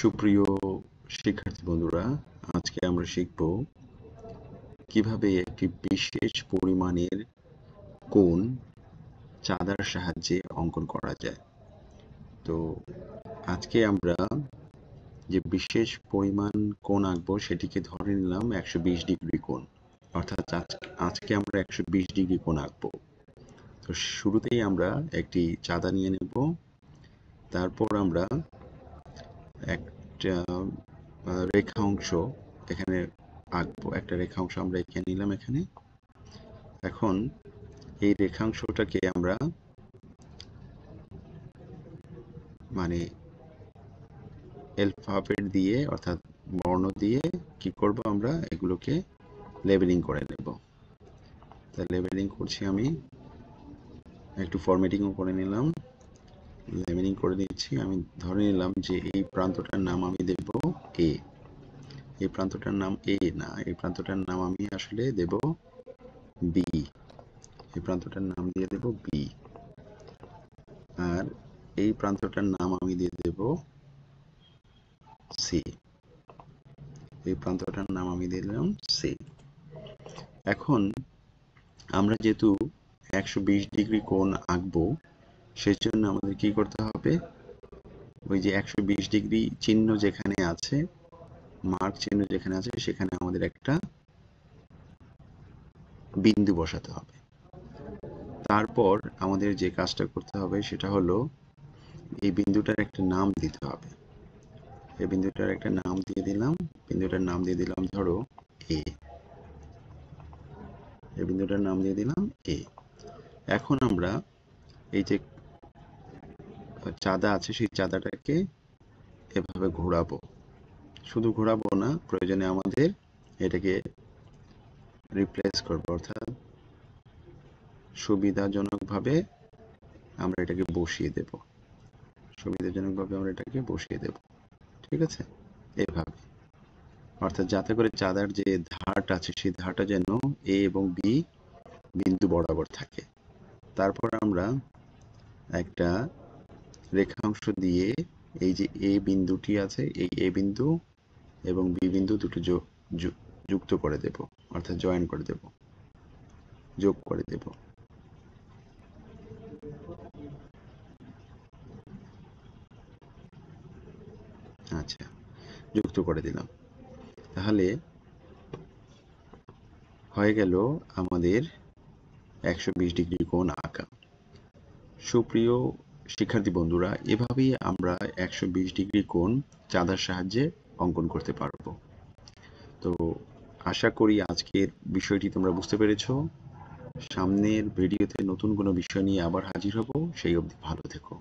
সুপ্রিয় শিক্ষার্থী বন্ধুরা, আজকে আমরা শিখব কিভাবে একটি বিশেষ পরিমাণের কোণ চাঁদার সাহায্যে অঙ্কন করা যায়। তো আজকে আমরা যে বিশেষ পরিমাণ কোণ আঁকবো সেটিকে ধরে নিলাম 120 ডিগ্রি কোণ, অর্থাৎ আজকে আমরা 120 ডিগ্রি কোণ আঁকবো। তো শুরুতেই আমরা একটি চাঁদা নিয়ে নেব, তারপর আমরা একটা রেখা অংশ এখানে আঁকবো। একটা রেখা অংশ আমরা এঁকে নিলাম এখানে। এখন এই রেখাংশটাকে আমরা মানে অ্যালফাবেট দিয়ে অর্থাৎ বর্ণ দিয়ে কি করব, আমরা এগুলোকে লেবেলিং করে নেব। তা লেবেলিং করছি, আমি একটু ফরম্যাটিংও করে নিলাম, লেবেলিং করে নিচ্ছি। আমি ধরে নিলাম যে এই প্রান্তটার নাম আমি দেব এ। এই প্রান্তটার নাম এ না, এই প্রান্তটার নাম আমি আসলে দেব বি। এই প্রান্তটার নাম দিয়ে দেব বি, আর এই প্রান্তটার নাম আমি দিয়ে দেব সি। এই প্রান্তটার নাম আমি দিলাম সি। এখন আমরা যেহেতু 120 ডিগ্রি কোণ আঁকবো, সেই জন্য আমাদের কি করতে হবে, ওই যে 120 ডিগ্রি চিহ্ন যেখানে আছে, মার্ক চিহ্ন যেখানে আছে, সেখানে আমাদের একটা বিন্দু বসাতে হবে। তারপর আমাদের যে কাজটা করতে হবে সেটা হলো এই বিন্দুটার একটা নাম দিতে হবে। এই বিন্দুটার একটা নাম দিয়ে দিলাম, বিন্দুটার নাম দিয়ে দিলাম ধরো এ। এই বিন্দুটার নাম দিয়ে দিলাম এ। এখন আমরা এই যে চাঁদা আছে সেই চাঁদাটাকে এভাবে ঘোরাবো। শুধু ঘোরাবো না, প্রয়োজনে আমাদের এটাকে রিপ্লেস করবো, অর্থাৎ সুবিধাজনকভাবে আমরা এটাকে বসিয়ে দেব। সুবিধাজনকভাবে আমরা এটাকে বসিয়ে দেব, ঠিক আছে? এভাবে, অর্থাৎ যাতে করে চাঁদার যে ধারটা আছে সেই ধারটা যেন এ এবং বি বিন্দু বরাবর থাকে। তারপর আমরা একটা রেখাংশ দিয়ে এই যে এ বিন্দুটি আছে, এই এ বিন্দু এবং বি বিন্দু দুটো যুক্ত করে দেব, অর্থাৎ জয়েন করে দেব, যোগ করে দেব। আচ্ছা, যুক্ত করে দিলাম। তাহলে হয়ে গেল আমাদের 120 ডিগ্রি কোণ আঁকা। সুপ্রিয় শিক্ষার্থী বন্ধুরা, এভাবেই আমরা 120 ডিগ্রি কোণ চাঁদার সাহায্যে অঙ্কন করতে পারবো। তো আশা করি আজকের বিষয়টি তোমরা বুঝতে পেরেছো। সামনের ভিডিওতে নতুন কোনো বিষয় নিয়ে আবার হাজির হব। সেই অবধি ভালো থেকো।